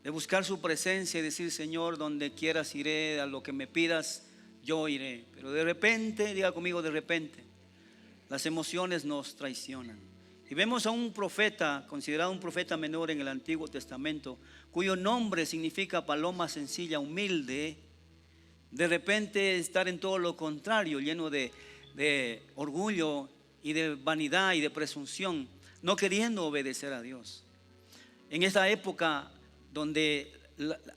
de buscar su presencia y decir: Señor, donde quieras iré, a lo que me pidas yo iré. Pero de repente, diga conmigo, de repente, las emociones nos traicionan. Y vemos a un profeta, considerado un profeta menor en el Antiguo Testamento, cuyo nombre significa paloma sencilla, humilde. De repente estar en todo lo contrario, lleno de orgullo y de vanidad y de presunción, no queriendo obedecer a Dios. En esta época donde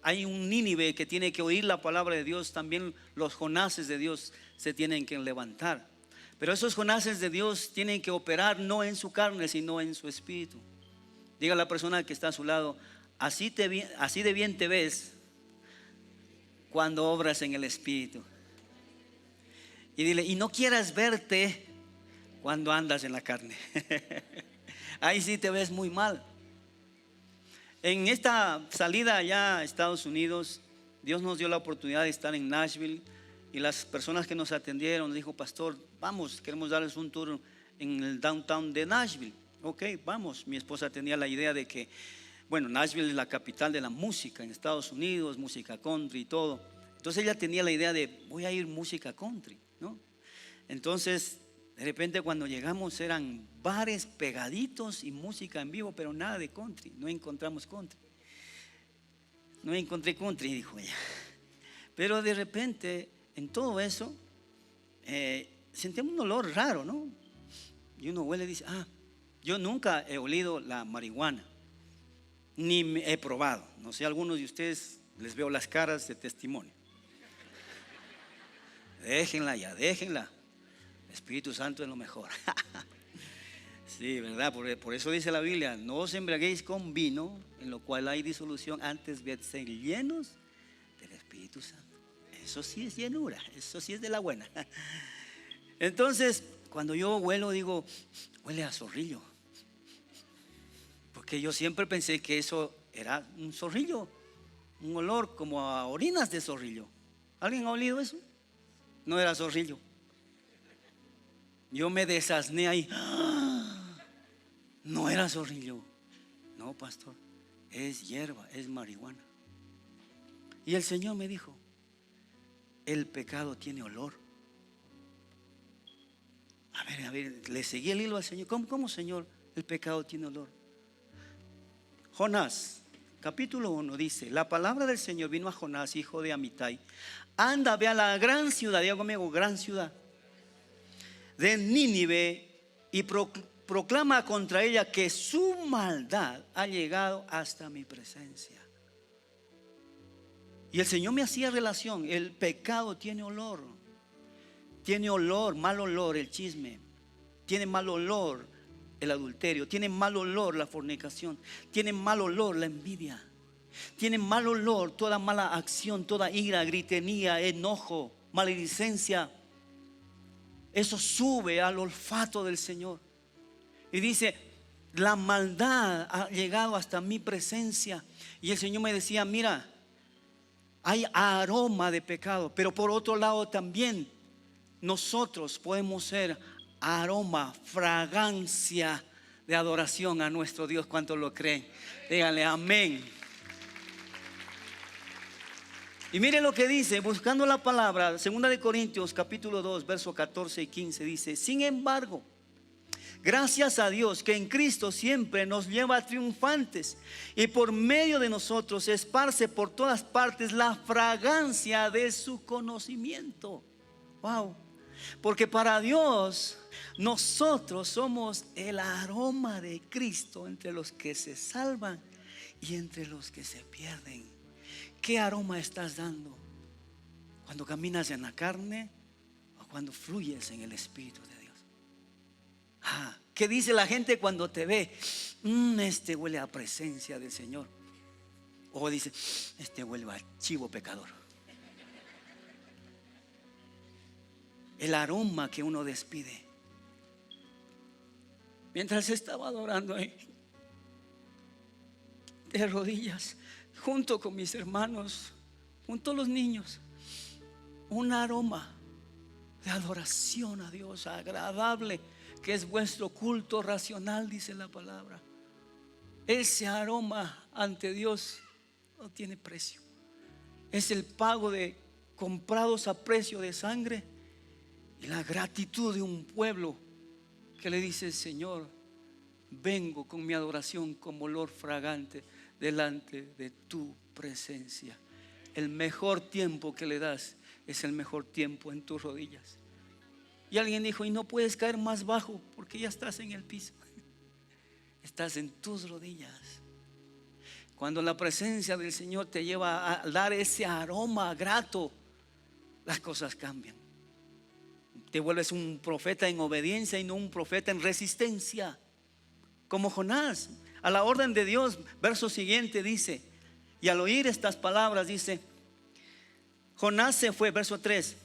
hay un Nínive que tiene que oír la palabra de Dios, también los Jonases de Dios se tienen que levantar. Pero esos Jonases de Dios tienen que operar no en su carne, sino en su espíritu. Diga a la persona que está a su lado: así de bien te ves cuando obras en el espíritu. Y dile: y no quieras verte cuando andas en la carne. Ahí sí te ves muy mal. En esta salida allá a Estados Unidos, Dios nos dio la oportunidad de estar en Nashville. Y las personas que nos atendieron nos dijo: pastor, vamos, queremos darles un tour en el downtown de Nashville. Ok, vamos. Mi esposa tenía la idea de que, bueno, Nashville es la capital de la música en Estados Unidos, música country y todo. Entonces ella tenía la idea de: voy a ir música country, ¿no? Entonces, de repente cuando llegamos eran bares pegaditos y música en vivo, pero nada de country. No encontramos country. No encontré country, dijo ella. Pero de repente, en todo eso, sentimos un olor raro, ¿no? Y uno huele y dice: yo nunca he olido la marihuana, ni he probado. No sé, algunos de ustedes les veo las caras de testimonio. Déjenla ya, déjenla. El Espíritu Santo es lo mejor. Sí, ¿verdad? Por eso dice la Biblia: no os embriaguéis con vino, en lo cual hay disolución, antes ser llenos del Espíritu Santo. Eso sí es llenura, eso sí es de la buena. Entonces, cuando yo huelo, digo: huele a zorrillo. Porque yo siempre pensé que eso era un zorrillo, un olor como a orinas de zorrillo. ¿Alguien ha olido eso? No era zorrillo. Yo me desasné ahí. No era zorrillo. No, pastor, es hierba, es marihuana. Y el Señor me dijo: el pecado tiene olor. A ver, le seguí el hilo al Señor. ¿Cómo, Señor, el pecado tiene olor? Jonás, capítulo 1 dice: la palabra del Señor vino a Jonás, hijo de Amitai. Anda, ve a la gran ciudad, diga conmigo, gran ciudad de Nínive, y proclama contra ella que su maldad ha llegado hasta mi presencia. Y el Señor me hacía relación: el pecado tiene olor. Tiene olor, mal olor el chisme. Tiene mal olor el adulterio. Tiene mal olor la fornicación. Tiene mal olor la envidia. Tiene mal olor toda mala acción, toda ira, gritería, enojo, maledicencia. Eso sube al olfato del Señor. Y dice: la maldad ha llegado hasta mi presencia. Y el Señor me decía: mira, hay aroma de pecado, pero por otro lado también nosotros podemos ser aroma, fragancia de adoración a nuestro Dios. ¿Cuántos lo creen? Díganle amén. Y mire lo que dice, buscando la palabra, 2 de Corintios capítulo 2, versos 14 y 15, dice: sin embargo, gracias a Dios que en Cristo siempre nos lleva triunfantes, y por medio de nosotros esparce por todas partes la fragancia de su conocimiento. Wow. Porque para Dios nosotros somos el aroma de Cristo entre los que se salvan y entre los que se pierden. ¿Qué aroma estás dando? ¿Cuando caminas en la carne o cuando fluyes en el Espíritu de Dios? ¿Qué dice la gente cuando te ve? Este huele a presencia del Señor. O dice: este huele a chivo pecador. El aroma que uno despide. Mientras estaba adorando ahí, de rodillas, junto con mis hermanos, junto a los niños, un aroma de adoración a Dios agradable, que es vuestro culto racional, dice la palabra. Ese aroma ante Dios no tiene precio. Es el pago de comprados a precio de sangre y la gratitud de un pueblo que le dice: Señor, vengo con mi adoración como olor fragante delante de tu presencia. El mejor tiempo que le das es el mejor tiempo en tus rodillas. Y alguien dijo: y no puedes caer más bajo porque ya estás en el piso. Estás en tus rodillas. Cuando la presencia del Señor te lleva a dar ese aroma grato, las cosas cambian. Te vuelves un profeta en obediencia y no un profeta en resistencia, como Jonás. A la orden de Dios, verso siguiente dice: y al oír estas palabras dice, Jonás se fue, verso 3.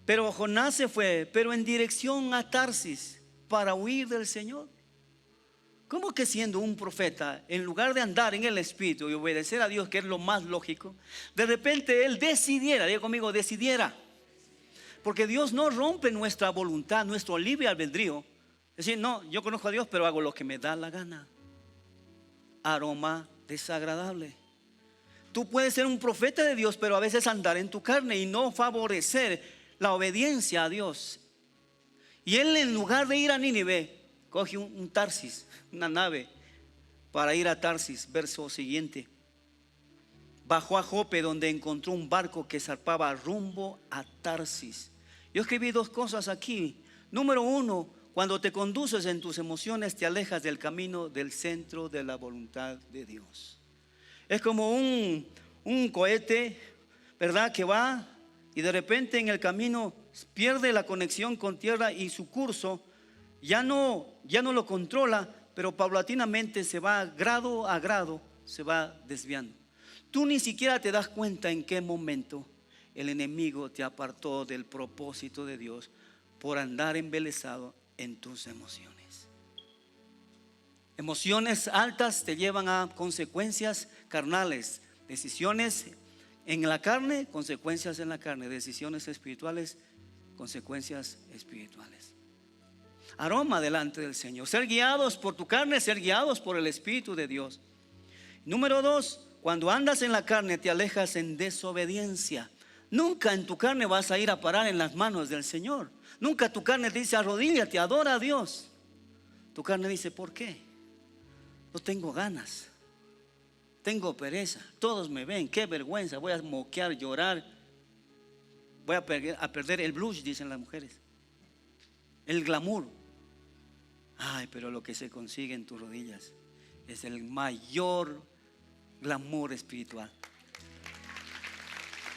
Pero Jonás se fue, pero en dirección a Tarsis, para huir del Señor. ¿Cómo que siendo un profeta, en lugar de andar en el Espíritu y obedecer a Dios, que es lo más lógico, de repente él decidiera, diga conmigo, decidiera? Porque Dios no rompe nuestra voluntad, nuestro libre albedrío. Es decir, no, yo conozco a Dios, pero hago lo que me da la gana. Aroma desagradable. Tú puedes ser un profeta de Dios, pero a veces andar en tu carne y no favorecer la obediencia a Dios. Y él, en lugar de ir a Nínive, coge un Tarsis, una nave para ir a Tarsis. Verso siguiente: bajó a Jope, donde encontró un barco que zarpaba rumbo a Tarsis. Yo escribí dos cosas aquí. Número uno, cuando te conduces en tus emociones, te alejas del camino del centro de la voluntad de Dios. Es como un cohete, ¿verdad?, que va y de repente en el camino pierde la conexión con tierra y su curso ya no lo controla, pero paulatinamente se va grado a grado, se va desviando. Tú ni siquiera te das cuenta en qué momento el enemigo te apartó del propósito de Dios por andar embelesado en tus emociones. Emociones altas te llevan a consecuencias carnales, decisiones en la carne, consecuencias en la carne, decisiones espirituales, consecuencias espirituales. Aroma delante del Señor, ser guiados por tu carne, ser guiados por el Espíritu de Dios. Número dos, cuando andas en la carne te alejas en desobediencia. Nunca en tu carne vas a ir a parar en las manos del Señor. Nunca tu carne te dice: arrodíllate, adora a Dios. Tu carne dice: ¿por qué? No tengo ganas, tengo pereza, todos me ven, qué vergüenza, voy a moquear, llorar, voy a perder el blush, dicen las mujeres, el glamour. Ay, pero lo que se consigue en tus rodillas es el mayor glamour espiritual.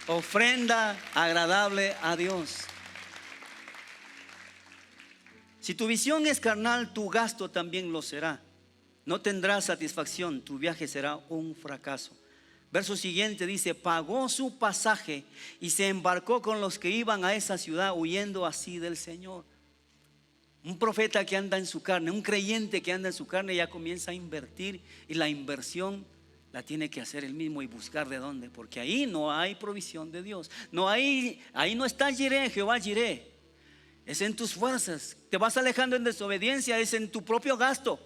Ofrenda agradable a Dios. Si tu visión es carnal, tu gasto también lo será. No tendrás satisfacción, tu viaje será un fracaso. Verso siguiente dice: pagó su pasaje y se embarcó con los que iban a esa ciudad, huyendo así del Señor. Un profeta que anda en su carne, un creyente que anda en su carne, ya comienza a invertir, y la inversión la tiene que hacer él mismo y buscar de dónde, porque ahí no hay provisión de Dios. Ahí no está Jireh, Jehová Jireh. Es en tus fuerzas. Te vas alejando en desobediencia, es en tu propio gasto.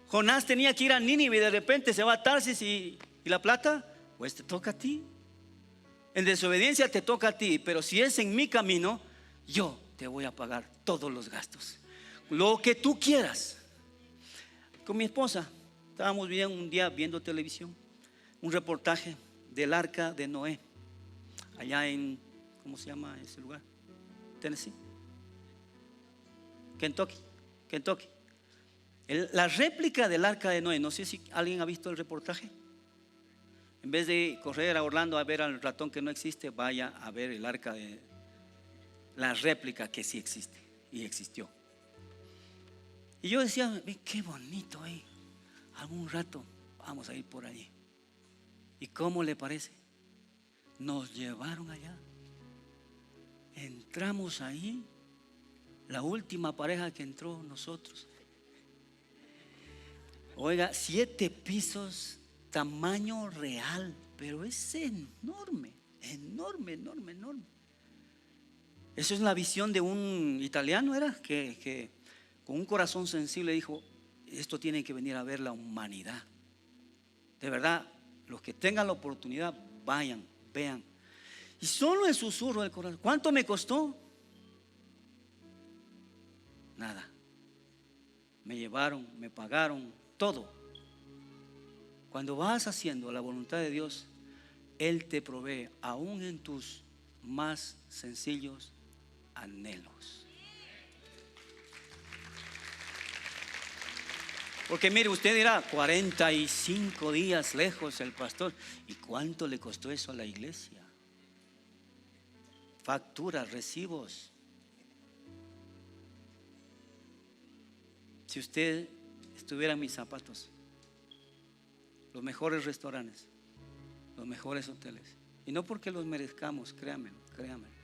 Jonás tenía que ir a Nínive y de repente se va a Tarsis y la plata, pues te toca a ti. En desobediencia te toca a ti, pero si es en mi camino, yo te voy a pagar todos los gastos, lo que tú quieras. Con mi esposa estábamos bien un día viendo televisión, un reportaje del arca de Noé, allá en, ¿cómo se llama ese lugar? Tennessee, Kentucky. La réplica del arca de Noé, no sé si alguien ha visto el reportaje. En vez de correr a Orlando a ver al ratón que no existe, vaya a ver el arca de la réplica que sí existe y existió. Y yo decía: qué bonito ahí, algún rato vamos a ir por allí. ¿Y cómo le parece? Nos llevaron allá, entramos ahí, la última pareja que entró, nosotros. Oiga, 7 pisos, tamaño real, pero es enorme. Eso es la visión de un italiano, era que con un corazón sensible dijo: esto tiene que venir a ver la humanidad. De verdad, Los que tengan la oportunidad, vayan, vean. Y solo el susurro del corazón. ¿Cuánto me costó? Nada. Me llevaron, me pagaron, todo. Cuando vas haciendo la voluntad de Dios, Él te provee aún en tus más sencillos anhelos. Porque mire, usted dirá, 45 días lejos el pastor. ¿Y cuánto le costó eso a la iglesia? Facturas, recibos. Si usted estuviera en mis zapatos, los mejores restaurantes, los mejores hoteles, y no porque los merezcamos, créanmelo, créanmelo,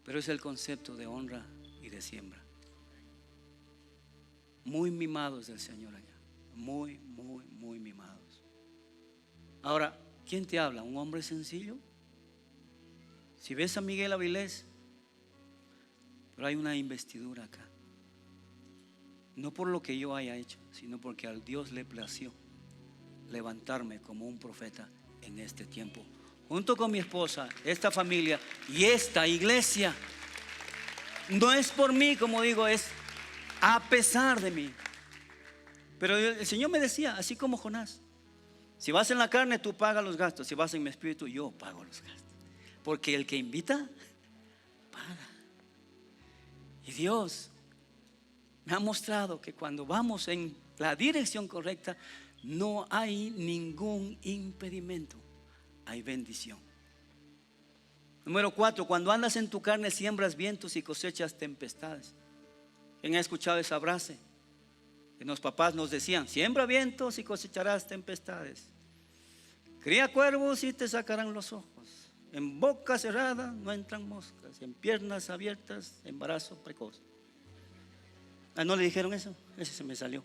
pero es el concepto de honra y de siembra. Muy mimados del Señor allá, muy, muy, muy mimados. Ahora, ¿quién te habla? ¿Un hombre sencillo? Si ves a Miguel Avilés, pero hay una investidura acá. No por lo que yo haya hecho, sino porque al Dios le plació levantarme como un profeta en este tiempo, junto con mi esposa, esta familia y esta iglesia. No es por mí, como digo, es a pesar de mí. Pero el Señor me decía, así como Jonás: si vas en la carne, tú pagas los gastos; si vas en mi espíritu, yo pago los gastos. Porque el que invita, paga. Y Dios me ha mostrado que cuando vamos en la dirección correcta, no hay ningún impedimento, hay bendición. Número 4, cuando andas en tu carne, siembras vientos y cosechas tempestades. ¿Quién ha escuchado esa frase? Que los papás nos decían: siembra vientos y cosecharás tempestades. Cría cuervos y te sacarán los ojos. En boca cerrada no entran moscas. En piernas abiertas, embarazo precoz. ¿No le dijeron eso? Ese se me salió.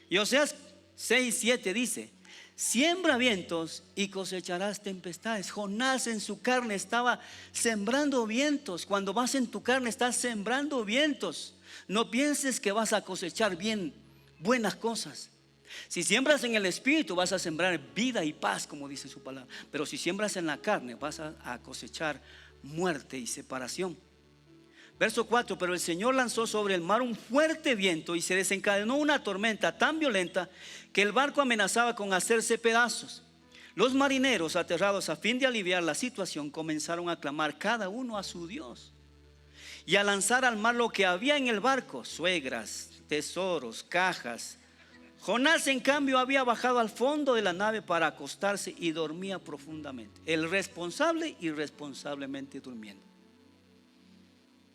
Y Oseas 6:7 dice: siembra vientos y cosecharás tempestades. Jonás en su carne estaba sembrando vientos. Cuando vas en tu carne, estás sembrando vientos. No pienses que vas a cosechar buenas cosas. Si siembras en el espíritu, vas a sembrar vida y paz, como dice su palabra. Pero si siembras en la carne, vas a cosechar muerte y separación. Verso 4: pero el Señor lanzó sobre el mar un fuerte viento y se desencadenó una tormenta tan violenta que el barco amenazaba con hacerse pedazos. Los marineros, aterrados, a fin de aliviar la situación, comenzaron a clamar cada uno a su Dios y a lanzar al mar lo que había en el barco: suegras, tesoros, cajas. Jonás, en cambio, había bajado al fondo de la nave para acostarse y dormía profundamente. El responsable irresponsablemente durmiendo,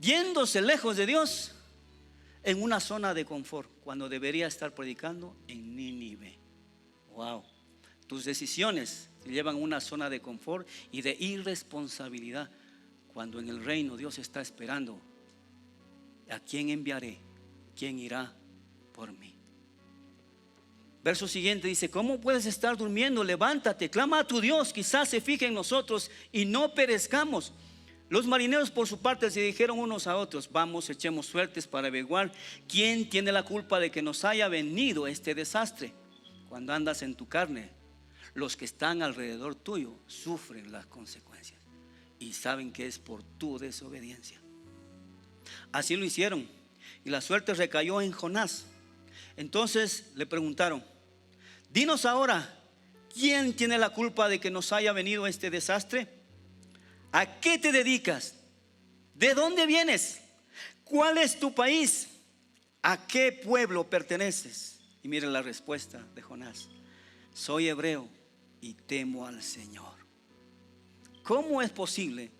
yéndose lejos de Dios, en una zona de confort, cuando debería estar predicando en Nínive. Wow. Tus decisiones te llevan a una zona de confort y de irresponsabilidad, cuando en el reino Dios está esperando: ¿a quién enviaré? ¿Quién irá por mí? Verso siguiente dice: ¿cómo puedes estar durmiendo? Levántate, clama a tu Dios, quizás se fije en nosotros y no perezcamos. Los marineros por su parte se dijeron unos a otros: vamos, echemos suertes para averiguar quién tiene la culpa de que nos haya venido este desastre. Cuando andas en tu carne, los que están alrededor tuyo sufren las consecuencias y saben que es por tu desobediencia. Así lo hicieron, y la suerte recayó en Jonás. Entonces le preguntaron: dinos ahora, ¿quién tiene la culpa de que nos haya venido este desastre? ¿A qué te dedicas? ¿De dónde vienes? ¿Cuál es tu país? ¿A qué pueblo perteneces? Y miren la respuesta de Jonás: soy hebreo y temo al Señor. ¿Cómo es posible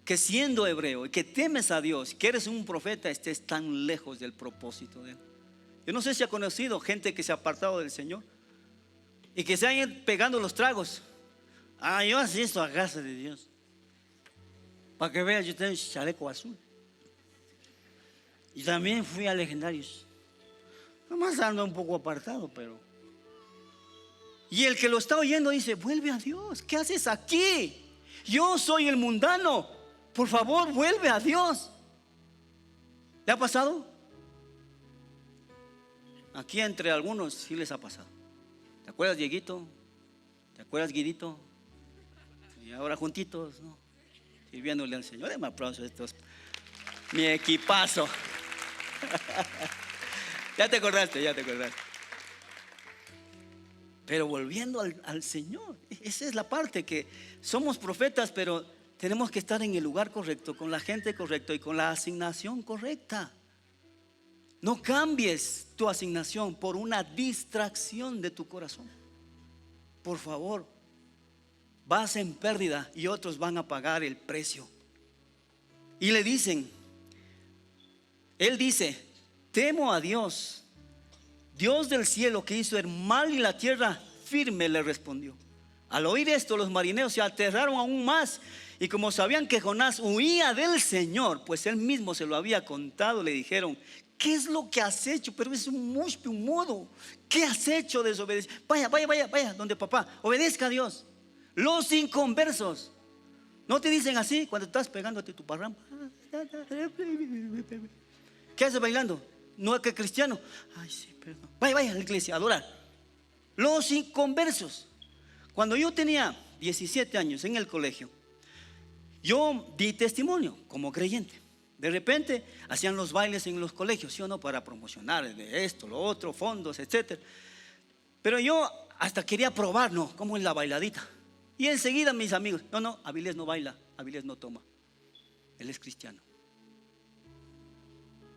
que siendo hebreo y que temes a Dios, que eres un profeta, estés tan lejos del propósito de Él? Yo no sé si ha conocido gente que se ha apartado del Señor y que se han ido pegando los tragos. Yo asisto a casa de Dios. Para que veas, yo tengo un chaleco azul. Y también fui a Legendarios. Nomás ando un poco apartado, pero. Y el que lo está oyendo dice: vuelve a Dios. ¿Qué haces aquí? Yo soy el mundano. Por favor, vuelve a Dios. ¿Le ha pasado? Aquí entre algunos sí les ha pasado. ¿Te acuerdas, Dieguito? ¿Te acuerdas, Guidito? Y ahora juntitos, ¿no? Sirviéndole al Señor. Denme aplauso a estos. Mi equipazo. Ya te acordaste, ya te acordaste. Pero volviendo al Señor, esa es la parte, que somos profetas, pero tenemos que estar en el lugar correcto, con la gente correcta y con la asignación correcta. No cambies tu asignación por una distracción de tu corazón. Por favor, vas en pérdida y otros van a pagar el precio. Y le dicen, él dice: temo a Dios, Dios del cielo, que hizo el mar y la tierra firme, le respondió. Al oír esto, los marineros se aterraron aún más, y como sabían que Jonás huía del Señor, pues él mismo se lo había contado, le dijeron: ¿qué es lo que has hecho? Pero es un modo. ¿Qué has hecho? Desobedecer. Vaya donde papá, obedezca a Dios. Los inconversos no te dicen así cuando estás pegándote tu parramba. ¿Qué haces bailando? No es que cristiano. Ay, sí, perdón. Vaya a la iglesia a adorar. Los inconversos. Cuando yo tenía 17 años en el colegio, yo di testimonio como creyente. De repente hacían los bailes en los colegios, ¿sí o no? Para promocionar de esto, lo otro, fondos, etcétera. Pero yo hasta quería probar, ¿no? Cómo es la bailadita. Y enseguida mis amigos: no, Avilés no baila, Avilés no toma, él es cristiano.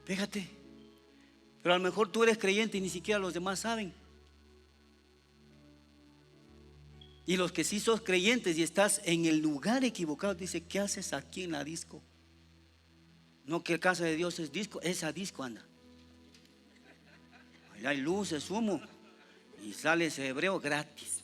Fíjate. Pero a lo mejor tú eres creyente y ni siquiera los demás saben. Y los que sí sos creyentes y estás en el lugar equivocado, dice: ¿qué haces aquí en la disco? No, que casa de Dios es disco. Esa disco anda. Allá hay luces, humo, y sale ese hebreo gratis.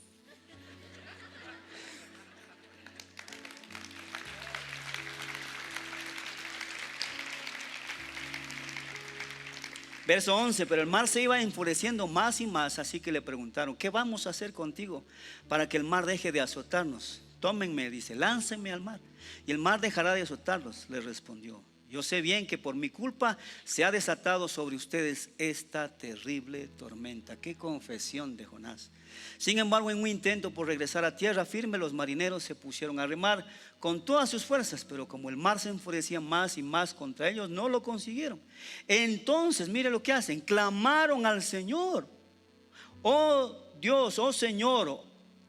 Verso 11: pero el mar se iba enfureciendo más y más, así que le preguntaron: ¿qué vamos a hacer contigo para que el mar deje de azotarnos? Tómenme, dice, láncenme al mar, y el mar dejará de azotarlos. Le respondió: yo sé bien que por mi culpa se ha desatado sobre ustedes esta terrible tormenta. Qué confesión de Jonás. Sin embargo, en un intento por regresar a tierra firme, los marineros se pusieron a remar con todas sus fuerzas, pero como el mar se enfurecía más y más contra ellos, no lo consiguieron. Entonces, mire lo que hacen: clamaron al Señor: oh Dios, oh Señor,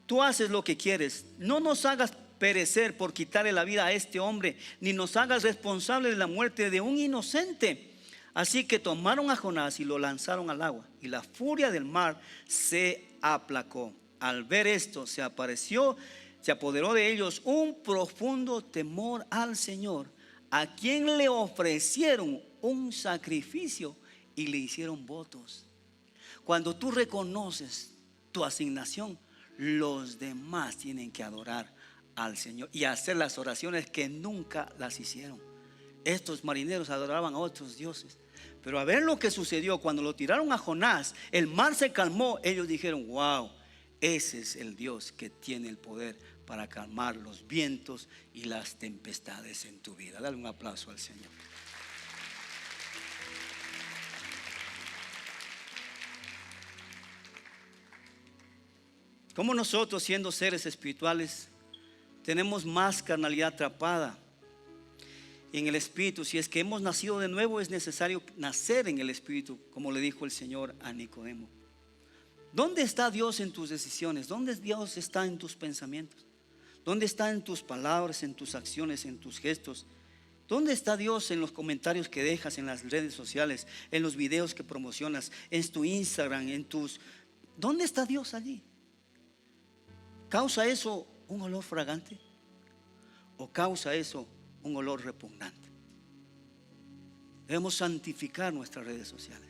tú haces lo que quieres, no nos hagas perecer por quitarle la vida a este hombre, ni nos hagas responsable de la muerte de un inocente. Así que tomaron a Jonás y lo lanzaron al agua, y la furia del mar se aplacó. Al ver esto, se apoderó de ellos un profundo temor al Señor, a quien le ofrecieron un sacrificio y le hicieron votos. Cuando tú reconoces tu asignación, los demás tienen que adorar al Señor y hacer las oraciones que nunca las hicieron. Estos marineros adoraban a otros dioses, pero a ver lo que sucedió cuando lo tiraron a Jonás, el mar se calmó. Ellos dijeron: wow, ese es el Dios que tiene el poder para calmar los vientos y las tempestades en tu vida. Dale un aplauso al Señor. Como nosotros, siendo seres espirituales, tenemos más carnalidad atrapada en el Espíritu. Si es que hemos nacido de nuevo, es necesario nacer en el Espíritu, como le dijo el Señor a Nicodemo. ¿Dónde está Dios en tus decisiones? ¿Dónde Dios está en tus pensamientos? ¿Dónde está en tus palabras, en tus acciones, en tus gestos? ¿Dónde está Dios en los comentarios que dejas en las redes sociales, en los videos que promocionas, en tu Instagram, ¿dónde está Dios allí? ¿Causa eso un olor fragante o causa eso un olor repugnante? Debemos santificar nuestras redes sociales,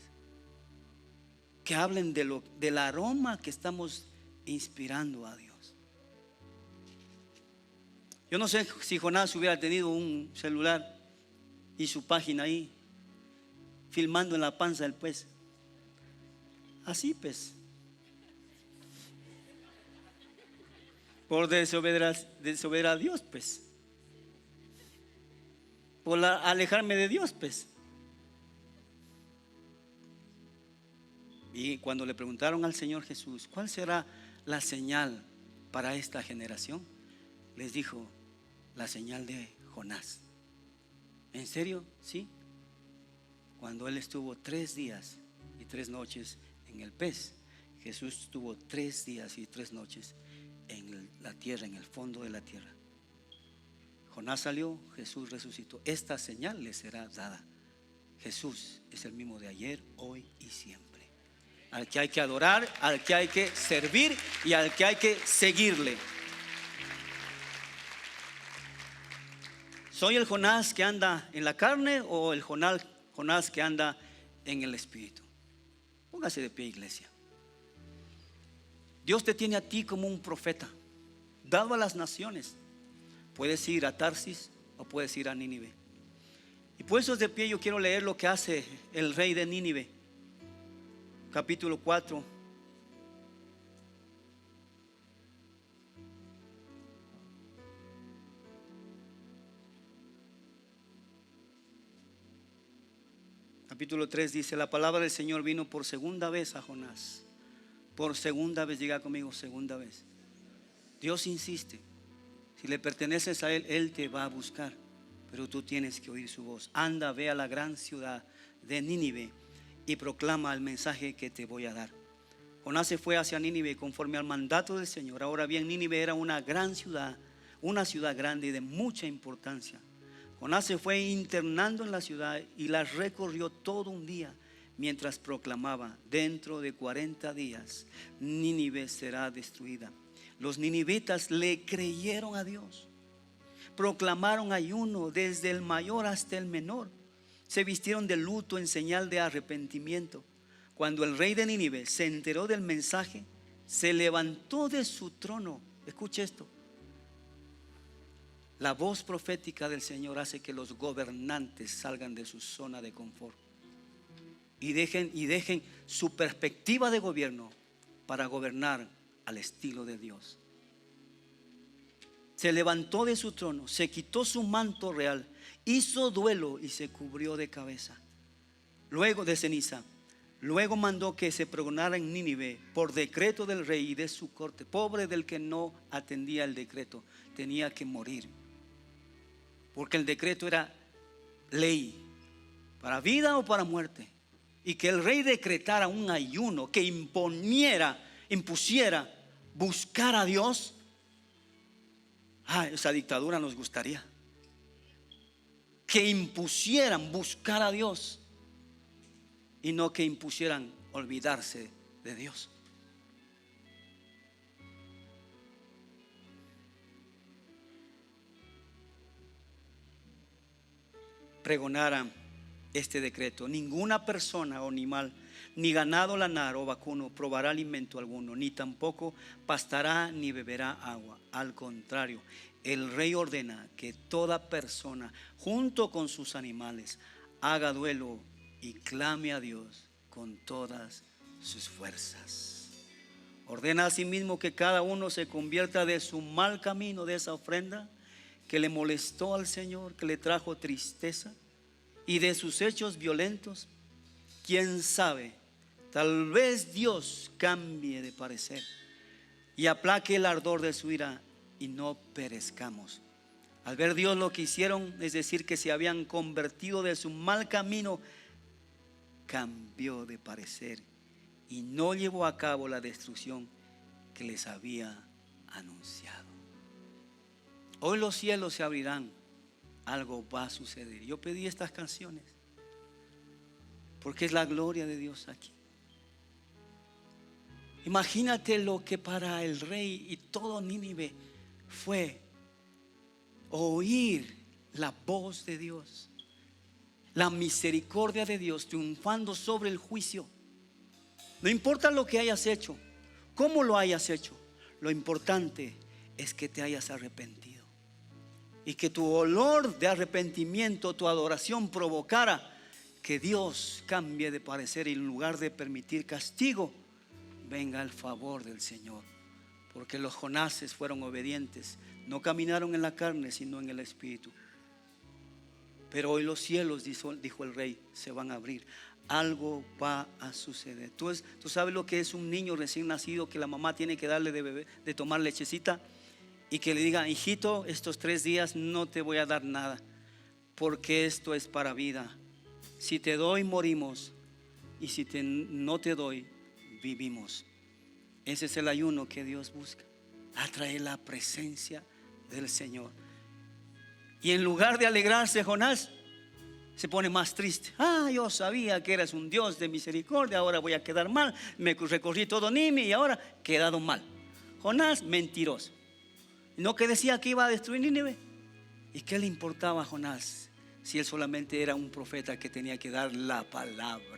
que hablen del aroma que estamos inspirando a Dios. Yo no sé si Jonás hubiera tenido un celular y su página ahí filmando en la panza del pez. Así pues, por desobedecer a Dios, pues, por alejarme de Dios, pues. Y cuando le preguntaron al Señor Jesús, ¿cuál será la señal para esta generación? Les dijo, la señal de Jonás. ¿En serio? Sí. Cuando él estuvo 3 días y 3 noches en el pez, Jesús estuvo 3 días y 3 noches en la tierra, en el fondo de la tierra. Jonás salió, Jesús resucitó. Esta señal le será dada. Jesús es el mismo de ayer, hoy y siempre. Al que hay que adorar, al que hay que servir y al que hay que seguirle. ¿Soy el Jonás que anda en la carne o el Jonás que anda en el espíritu? Póngase de pie, iglesia. Dios te tiene a ti como un profeta, dado a las naciones. Puedes ir a Tarsis o puedes ir a Nínive. Y puestos de pie, yo quiero leer lo que hace el rey de Nínive. Capítulo 4. Capítulo 3 dice: la palabra del Señor vino por segunda vez a Jonás. Por segunda vez, diga conmigo, segunda vez. Dios insiste. Si le perteneces a Él, Él te va a buscar, pero tú tienes que oír su voz. Anda, ve a la gran ciudad de Nínive y proclama el mensaje que te voy a dar. Jonás se fue hacia Nínive conforme al mandato del Señor. Ahora bien, Nínive era una gran ciudad, una ciudad grande y de mucha importancia. Jonás se fue internando en la ciudad y la recorrió todo un día, mientras proclamaba: dentro de 40 días Nínive será destruida. Los ninivitas le creyeron a Dios, proclamaron ayuno desde el mayor hasta el menor, se vistieron de luto en señal de arrepentimiento. Cuando el rey de Nínive se enteró del mensaje, se levantó de su trono. Escuche esto: la voz profética del Señor hace que los gobernantes salgan de su zona de confort y dejen su perspectiva de gobierno para gobernar al estilo de Dios. Se levantó de su trono, se quitó su manto real, hizo duelo y se cubrió de cabeza, luego de ceniza. Luego mandó que se pregonara en Nínive por decreto del rey y de su corte. Pobre del que no atendía el decreto, tenía que morir, porque el decreto era ley, para vida o para muerte. Y que el rey decretara un ayuno, que impusiera buscar a Dios. Esa dictadura nos gustaría. Que impusieran buscar a Dios y no que impusieran olvidarse de Dios. Pregonaran este decreto: ninguna persona o animal, ni ganado lanar o vacuno probará alimento alguno, ni tampoco pastará ni beberá agua. Al contrario, el rey ordena que toda persona, junto con sus animales, haga duelo y clame a Dios con todas sus fuerzas. Ordena asimismo que cada uno se convierta de su mal camino, de esa ofrenda que le molestó al Señor, que le trajo tristeza, y de sus hechos violentos. Quién sabe, tal vez Dios cambie de parecer y aplaque el ardor de su ira y no perezcamos. Al ver Dios lo que hicieron, es decir, que se habían convertido de su mal camino, cambió de parecer y no llevó a cabo la destrucción que les había anunciado. Hoy los cielos se abrirán, algo va a suceder. Yo pedí estas canciones porque es la gloria de Dios aquí. Imagínate lo que para el rey y todo Nínive fue oír la voz de Dios, la misericordia de Dios triunfando sobre el juicio. No importa lo que hayas hecho, cómo lo hayas hecho, lo importante es que te hayas arrepentido y que tu olor de arrepentimiento, tu adoración provocara que Dios cambie de parecer y en lugar de permitir castigo, venga el favor del Señor. Porque los Jonases fueron obedientes, no caminaron en la carne sino en el espíritu. pero hoy los cielos, dijo el rey, se van a abrir. Algo va a suceder. Tú sabes lo que es un niño recién nacido que la mamá tiene que darle de beber, de tomar lechecita, y que le diga: hijito, estos 3 días no te voy a dar nada, porque esto es para vida. Si te doy, morimos, y si no te doy, vivimos. Ese es el ayuno que Dios busca, atraer la presencia del Señor. Y en lugar de alegrarse, Jonás se pone más triste. Yo sabía que eras un Dios de misericordia, ahora voy a quedar mal. Me recorrí todo Nínive y ahora he quedado mal. Jonás, mentiroso. ¿No que decía que iba a destruir Nínive? ¿Y qué le importaba a Jonás si él solamente era un profeta que tenía que dar la palabra?